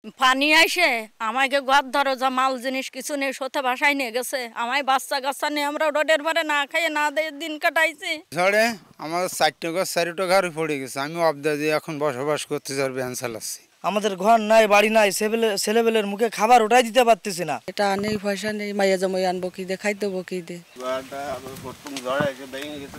পানি আইসে আমাকে ঘর ধরো যা মাল জিনিস কিছু নেই সোতে ভাসায় নিয়ে গেছে। আমায় বাচ্চা কাচ্চা নিয়ে আমরা রোডের ধারে না খাইয়ে না দিয়ে দিন কাটাইছি। ঝড়ে আমার 4টা ঘর পড়ে গেছে। আমি অবদা দিয়ে এখন বসবাস করতে যার ভ্যান চালাচ্ছি। আমাদের ঘর নাই, বাড়ি নাই, ছেলেবেলের মুখে খাবার ওটাই দিতে পারতেছি না। এটা নেই, পয়সা নেই, মাইয়া জমাই আনবো কি দিয়ে, খাই দেবো কি দিয়ে।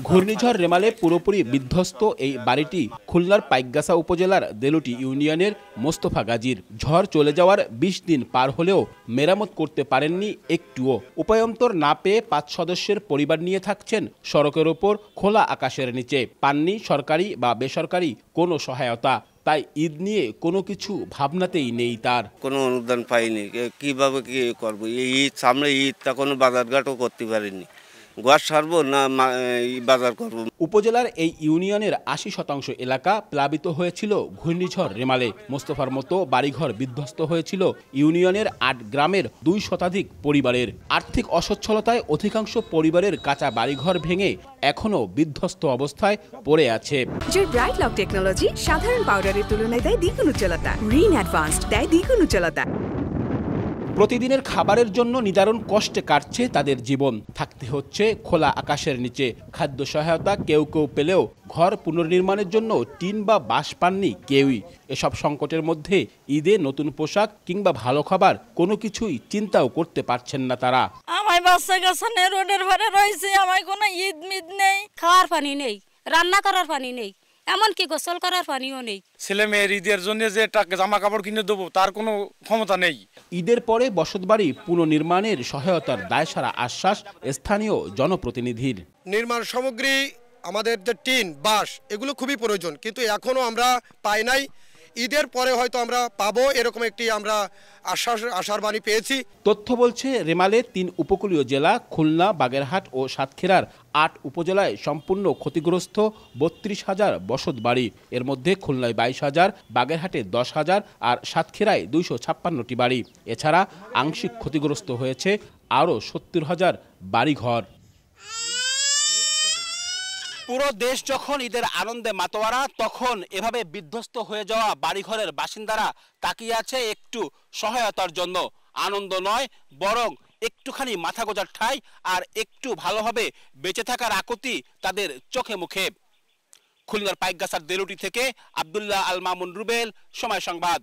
ঘূর্ণিঝড় রেমালে পুরোপুরি বিধ্বস্ত এই বাড়িটি খুলনার পাইকগাছা উপজেলার দেলুটি ইউনিয়নের মোস্তফা গাজীর। ঝড় চলে যাওয়ার ২০ দিন পার হলেও মেরামত করতে পারেননি একটুও। উপায়ন্তর না পেয়ে ৫ সদস্যের পরিবার নিয়ে থাকছেন সড়কের ওপর খোলা আকাশের নিচে। পাননি সরকারি বা বেসরকারি কোনো সহায়তা। তাই ঈদ নিয়ে কোনো কিছু ভাবনাতেই নেই তার। কোনো অনুদান পাইনি, কিভাবে কি করবো? এই ঈদ সামনে, ঈদটা কোনো বাজারঘাটও করতে পারিনি। ঘর সারবো না বাজার করব। উপজেলার এই ইউনিয়নের ৮০% এলাকা প্লাবিত হয়েছিল ঘূর্ণিঝড় রেমালে। মোস্তফার মতো বাড়িঘর বিধ্বস্ত হয়েছিল ইউনিয়নের ৮ গ্রামের ২ শতাধিক পরিবারের। আর্থিক অসচ্ছলতায় অধিকাংশ পরিবারের কাঁচা বাড়িঘর ভেঙে এখনও বিধ্বস্ত অবস্থায় পড়ে আছে। ব্রাইট লক টেকনোলজি সাধারণ পাউডারের তুলনায় দেয় দ্বিগুণ উজ্জ্বলতা। রিন অ্যাডভান্সড দেয় দ্বিগুণ উজ্জ্বলতা। প্রতিদিনের খাবারের জন্য নিদারুণ কষ্টে কাটছে তাদের জীবন। থাকতে হচ্ছে খোলা আকাশের নিচে। খাদ্য সহায়তা কেউ কেউ পেলেও ঘর পুনর্নির্মাণের জন্য টিন বা বাঁশ পাননি কেউই। এসব সংকটের মধ্যে ঈদে নতুন পোশাক কিংবা ভালো খাবার কোনো কিছুই চিন্তাও করতে পারছেন না তারা। আমায় বাচ্চা কাচ্চা নিয়ে রোডের ধারে রয়েছে। আমায় কোনো ঈদ মিদ নেই, খাওয়ার পানি নেই, রান্না করার পানি নেই, এমনকি গোসল করার পানিও নেই। ছেলে মেয়ের ঈদের জন্য যে জামা কাপড় কিনে দেবো তার কোনো ক্ষমতা নেই। ঈদের পরে বসতবাড়ি পুনর্নির্মাণের সহায়তার দায়সারা আশ্বাস স্থানীয় জনপ্রতিনিধির। নির্মাণ সামগ্রী, আমাদের যে টিন বাঁশ, এগুলো খুবই প্রয়োজন, কিন্তু এখনো আমরা পাই নাই। ঈদের পরে হয়তো আমরা পাবো, এরকম একটি আমরা আশার বাণী পেয়েছি। তথ্য বলছে রেমালের ৩ উপকূলীয় জেলা খুলনা, বাগেরহাট ও সাতক্ষীরার ৮ উপজেলায় সম্পূর্ণ ক্ষতিগ্রস্ত ৩২,০০০ বসতবাড়ি। এর মধ্যে খুলনায় ২২,০০০, বাগেরহাটে ১০,০০০ আর সাতক্ষীরায় ২৫৬টি বাড়ি। এছাড়া আংশিক ক্ষতিগ্রস্ত হয়েছে আরও ৭০,০০০ বাড়িঘর। পুরো দেশ যখন ঈদের আনন্দে মাতোয়ারা, তখন এভাবে বিধ্বস্ত হয়ে যাওয়া বাড়িঘরের বাসিন্দারা তাকিয়ে আছে একটু সহায়তার জন্য। আনন্দ নয়, বরং একটুখানি মাথা গোজার ঠাঁই আর একটু ভালোভাবে বেঁচে থাকার আকুতি তাদের চোখে মুখে। খুলনার পাইকগাছার দেলুটি থেকে আব্দুল্লাহ আল মামুন রুবেল, সময় সংবাদ।